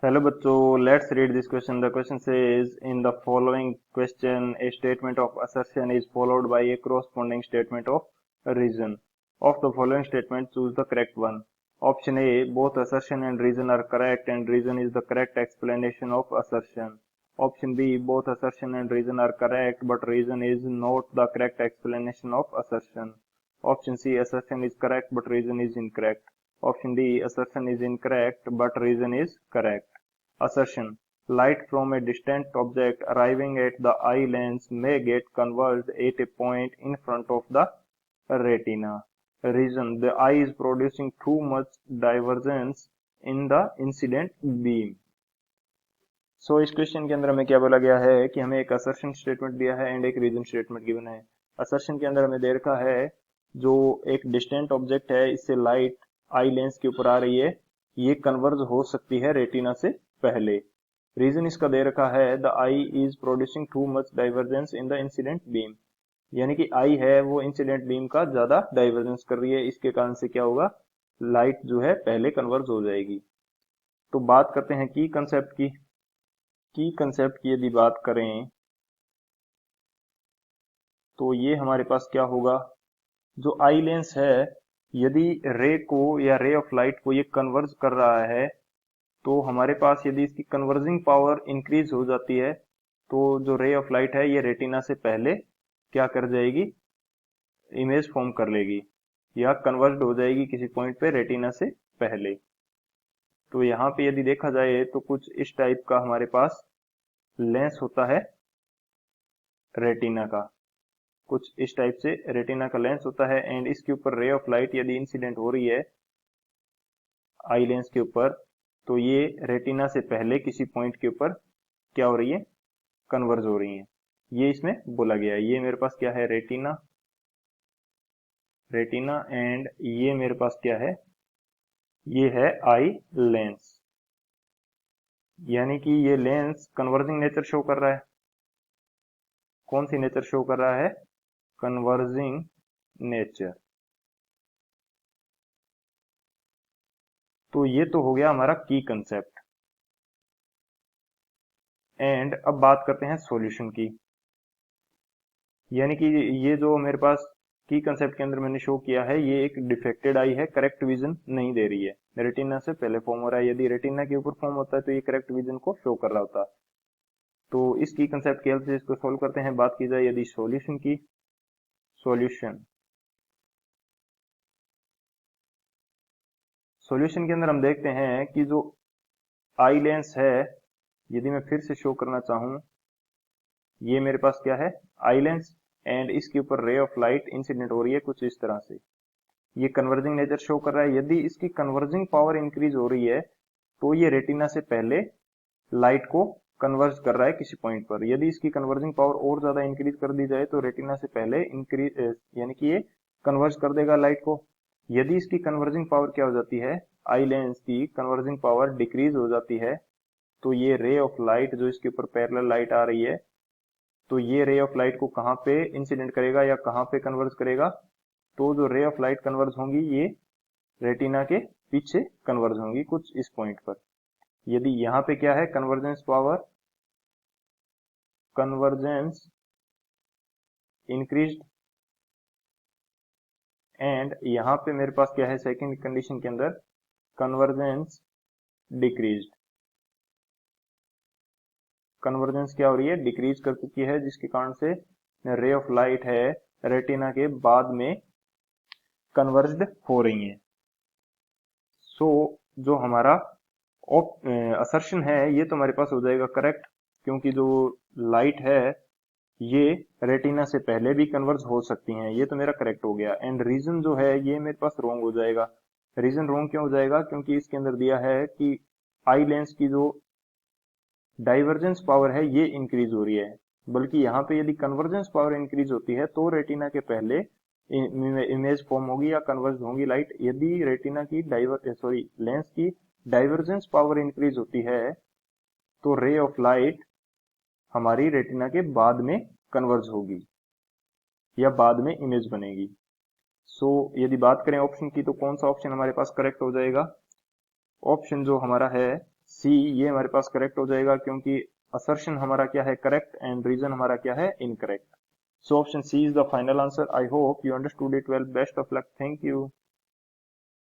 Hello बच्चों, let's read this question. The question says, in the following question, a statement of assertion is followed by a corresponding statement of reason. Of the following statement, choose the correct one. Option A, both assertion and reason are correct and reason is the correct explanation of assertion. Option B, both assertion and reason are correct but reason is not the correct explanation of assertion. Option C, assertion is correct but reason is incorrect. Option D, assertion is incorrect but reason is correct. Assertion: light from a distant object arriving at the eye lens may get converged at a point in front of the retina. Reason: the eye is producing too much divergence in the incident beam. इस question के अंदर हमें क्या बोला गया है कि हमें एक असर्शन स्टेटमेंट दिया है एंड एक रीजन स्टेटमेंट गिवन है। असर्शन के अंदर हमें दे रखा है जो एक डिस्टेंट ऑब्जेक्ट है, इससे लाइट आई लेंस के ऊपर आ रही है, ये कन्वर्ज हो सकती है रेटिना से पहले। रीजन इसका दे रखा है the I is producing too much divergence in the incident beam, यानी कि आई है वो इंसिडेंट बीम का ज्यादा डाइवर्जेंस कर रही है, इसके कारण से क्या होगा, लाइट जो है पहले कन्वर्ज हो जाएगी। तो बात करते हैं की कंसेप्ट की यदि बात करें तो ये हमारे पास क्या होगा, जो आई लेंस है यदि रे को या रे ऑफ लाइट को ये कन्वर्ज कर रहा है तो हमारे पास यदि इसकी कन्वर्जिंग पावर इंक्रीज हो जाती है तो जो रे ऑफ लाइट है ये रेटिना से पहले क्या कर जाएगी, इमेज फॉर्म कर लेगी या कन्वर्ज हो जाएगी किसी पॉइंट पे रेटिना से पहले। तो यहाँ पे यदि देखा जाए तो कुछ इस टाइप का हमारे पास लेंस होता है रेटिना का, कुछ इस टाइप से रेटिना का लेंस होता है एंड इसके ऊपर रे ऑफ लाइट यदि इंसिडेंट हो रही है आई लेंस के ऊपर तो ये रेटिना से पहले किसी पॉइंट के ऊपर क्या हो रही है, कन्वर्ज हो रही है। ये इसमें बोला गया है। ये मेरे पास क्या है, रेटिना एंड ये मेरे पास क्या है, ये है आई लेंस, यानी कि ये लेंस कन्वर्जिंग नेचर शो कर रहा है। कौन सी नेचर शो कर रहा है, कन्वर्जिंग नेचर। तो ये तो हो गया हमारा की कंसेप्ट। एंड अब बात करते हैं सॉल्यूशन की, यानी कि ये जो मेरे पास की कंसेप्ट के अंदर मैंने शो किया है ये एक डिफेक्टेड आई है, करेक्ट विजन नहीं दे रही है, रेटिना से पहले फॉर्म हो रहा है। यदि रेटिना के ऊपर फॉर्म होता है तो ये करेक्ट विजन को शो कर रहा होता। तो इस की कंसेप्ट की हेल्प से इसको सोल्व करते हैं। बात की जाए यदि सॉल्यूशन की, सॉल्यूशन के अंदर हम देखते हैं कि जो आई लेंस है, यदि मैं फिर से शो करना चाहूं, ये मेरे पास क्या है, आई लेंस एंड इसके ऊपर रे ऑफ लाइट इंसिडेंट हो रही है कुछ इस तरह से, ये कन्वर्जिंग नेचर शो कर रहा है। यदि इसकी कन्वर्जिंग पावर इंक्रीज हो रही है तो ये रेटिना से पहले लाइट को कन्वर्ज कर रहा है किसी पॉइंट पर। यदि इसकी कन्वर्जिंग पावर और ज्यादा इंक्रीज कर दी जाए तो रेटिना से पहले इंक्रीज यानी कि ये कन्वर्ज कर देगा लाइट को। यदि इसकी कन्वर्जिंग पावर क्या हो जाती है, आई लेंस की कन्वर्जिंग पावर डिक्रीज हो जाती है तो ये रे ऑफ लाइट जो इसके ऊपर पैरेलल लाइट आ रही है तो ये रे ऑफ लाइट को कहाँ पे इंसिडेंट करेगा या कहाँ पे कन्वर्ज करेगा, तो जो रे ऑफ लाइट कन्वर्ज होंगी ये रेटिना के पीछे कन्वर्ज होंगी कुछ इस पॉइंट पर। यदि यहाँ पे क्या है, convergence power, convergence increased and यहाँ पे मेरे पास क्या है सेकंड कंडीशन के अंदर, कन्वर्जेंस डिक्रीज्ड। कन्वर्जेंस क्या हो रही है, डिक्रीज कर चुकी है, जिसके कारण से रे ऑफ लाइट है रेटिना के बाद में कन्वर्ज्ड हो रही है। सो जो हमारा असर्शन है ये तो हमारे पास हो जाएगा करेक्ट, क्योंकि जो लाइट है ये रेटिना से पहले भी कन्वर्ज हो सकती हैं, ये तो मेरा करेक्ट हो गया। एंड रीजन जो है ये मेरे पास रॉन्ग हो जाएगा। रीजन रॉन्ग क्यों हो जाएगा, क्योंकि इसके अंदर दिया है कि आई लेंस की जो डाइवर्जेंस पावर है ये इंक्रीज हो रही है, बल्कि यहाँ पे यदि कन्वर्जेंस पावर इंक्रीज होती है तो रेटिना के पहले इमेज फॉर्म होगी या कन्वर्ज होंगी लाइट। यदि रेटिना की लेंस की डाइवर्जेंस पावर इंक्रीज होती है तो रे ऑफ लाइट हमारी रेटिना के बाद में कन्वर्ज होगी या बाद में इमेज बनेगी। यदि बात करें ऑप्शन की तो कौन सा ऑप्शन हमारे पास करेक्ट हो जाएगा, ऑप्शन जो हमारा है सी ये हमारे पास करेक्ट हो जाएगा क्योंकि असर्शन हमारा क्या है करेक्ट एंड रीजन हमारा क्या है incorrect. So option C is the final answer. I hope you understood it well. Best of luck. Thank you.